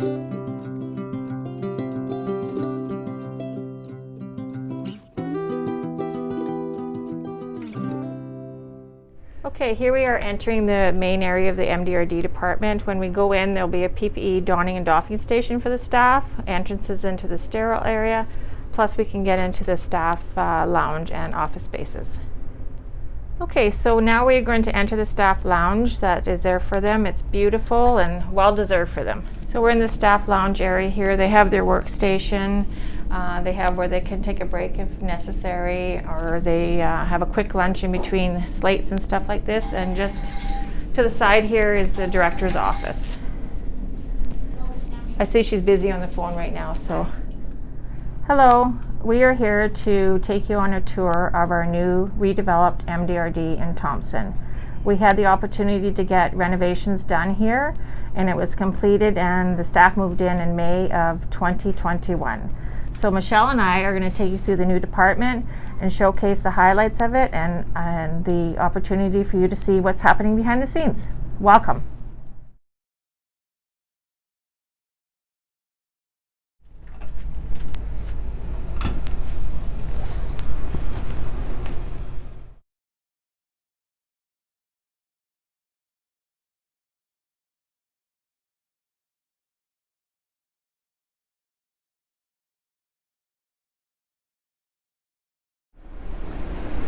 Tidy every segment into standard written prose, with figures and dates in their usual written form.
Okay, here we are entering the main area of the MDRD department. When we go in, there'll be a PPE donning and doffing station for the staff, entrances into the sterile area, plus we can get into the staff lounge and office spaces. Okay, so now we're going to enter the staff lounge that is there for them. It's beautiful and well deserved for them. So we're in the staff lounge area here. They have their workstation. They have where they can take a break if necessary, or they have a quick lunch in between slates and stuff like this. And just to the side here is the director's office. I see she's busy on the phone right now, so. Hello, we are here to take you on a tour of our new redeveloped MDRD in Thompson. We had the opportunity to get renovations done here, and it was completed and the staff moved in May of 2021. So Michelle and I are going to take you through the new department and showcase the highlights of it and the opportunity for you to see what's happening behind the scenes. Welcome.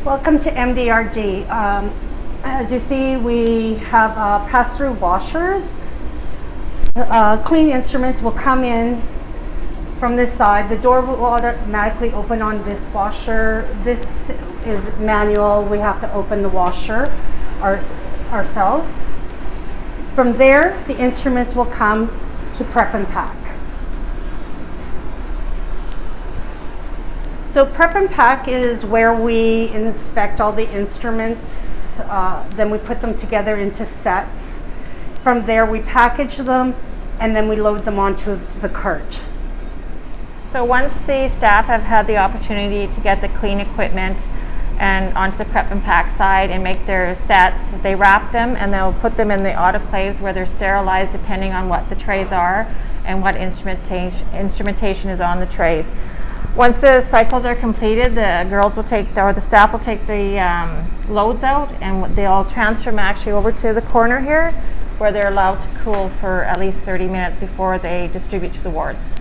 Welcome to MDRD. As you see, we have pass-through washers. Clean instruments will come in from this side. The door will automatically open on this washer. This is manual. We have to open the washer ourselves. From there, the instruments will come to prep and pack. So prep and pack is where we inspect all the instruments, then we put them together into sets. From there we package them and then we load them onto the cart. So once the staff have had the opportunity to get the clean equipment and onto the prep and pack side and make their sets, they wrap them and they'll put them in the autoclaves where they're sterilized depending on what the trays are and what instrumentation is on the trays. Once the cycles are completed, the girls will take, or the staff will take the loads out and they'll transfer them actually over to the corner here where they're allowed to cool for at least 30 minutes before they distribute to the wards.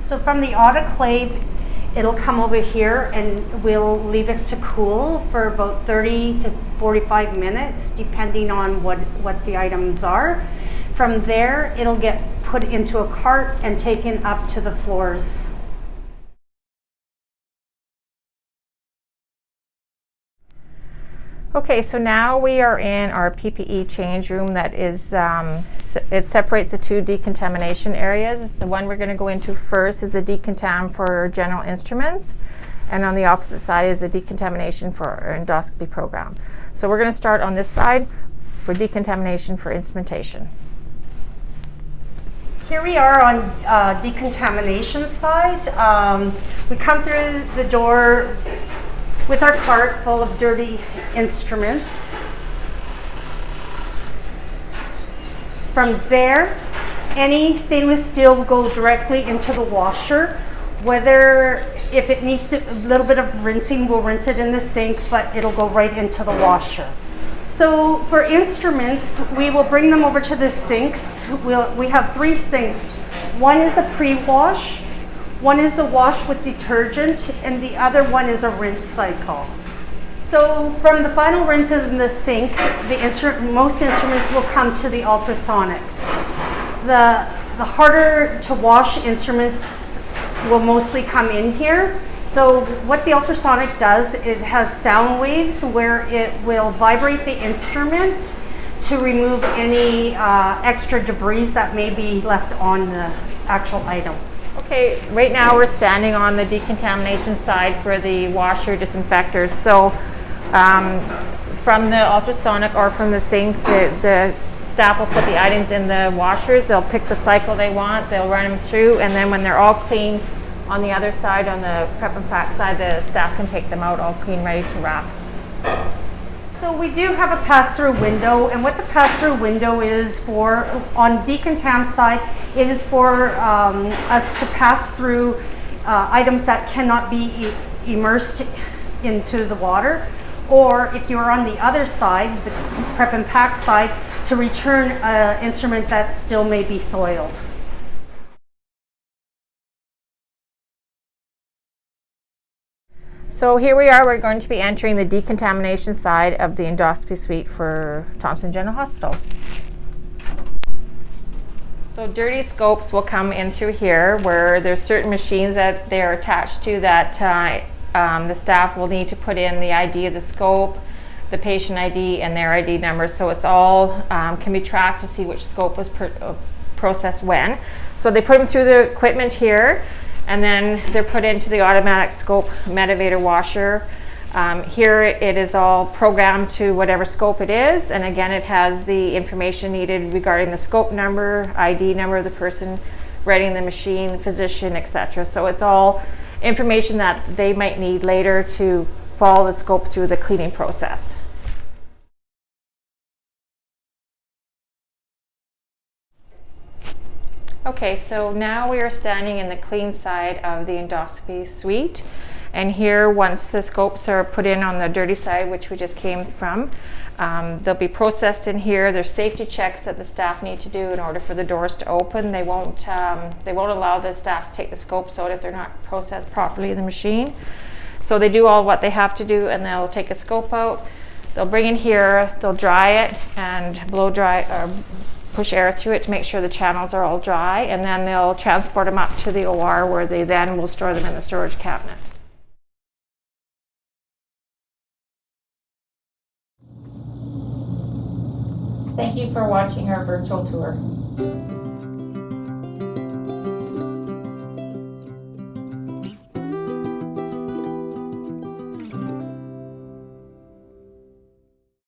So from the autoclave, it'll come over here and we'll leave it to cool for about 30 to 45 minutes depending on what the items are. From there, it'll get put into a cart and taken up to the floors. Okay, so now we are in our PPE change room that is, it separates the two decontamination areas. The one we're going to go into first is the decontam for general instruments, and on the opposite side is the decontamination for our endoscopy program. So we're going to start on this side for decontamination for instrumentation. Here we are on decontamination side. We come through the door with our cart full of dirty instruments. From there, any stainless steel will go directly into the washer. Whether if it needs a little bit of rinsing, we'll rinse it in the sink, but it'll go right into the washer. So for instruments, we will bring them over to the sinks. We have 3 sinks. One is a pre-wash, one is a wash with detergent, and the other one is a rinse cycle. So from the final rinse in the sink, most instruments will come to the ultrasonic. The harder to wash instruments will mostly come in here. So what the ultrasonic does, it has sound waves where it will vibrate the instrument to remove any extra debris that may be left on the actual item. Okay, right now we're standing on the decontamination side for the washer disinfectors. So from the ultrasonic or from the sink, the staff will put the items in the washers. They'll pick the cycle they want, they'll run them through, and then when they're all clean on the other side, on the prep and pack side, the staff can take them out all clean, ready to wrap. So we do have a pass-through window, and what the pass-through window is for, on decontam side, it is for us to pass through items that cannot be immersed into the water, or if you are on the other side, the prep and pack side, to return an instrument that still may be soiled. So here we are, we're going to be entering the decontamination side of the endoscopy suite for Thompson General Hospital. So dirty scopes will come in through here, where there's certain machines that they're attached to that the staff will need to put in the ID of the scope, the patient ID, and their ID number, so it's all can be tracked to see which scope was processed when. So they put them through the equipment here, and then they're put into the automatic scope metavator washer. Here it is all programmed to whatever scope it is, and again it has the information needed regarding the scope number, ID number of the person writing the machine, physician, etc. So it's all information that they might need later to follow the scope through the cleaning process. Okay, so now we are standing in the clean side of the endoscopy suite, and here once the scopes are put in on the dirty side, which we just came from, they'll be processed in here. There's safety checks that the staff need to do in order for the doors to open. They won't allow the staff to take the scopes out if they're not processed properly in the machine. So they do all what they have to do, and they'll take a scope out. They'll bring in here, they'll dry it and blow dry or push air through it to make sure the channels are all dry, and then they'll transport them up to the OR, where they then will store them in the storage cabinet. Thank you for watching our virtual tour.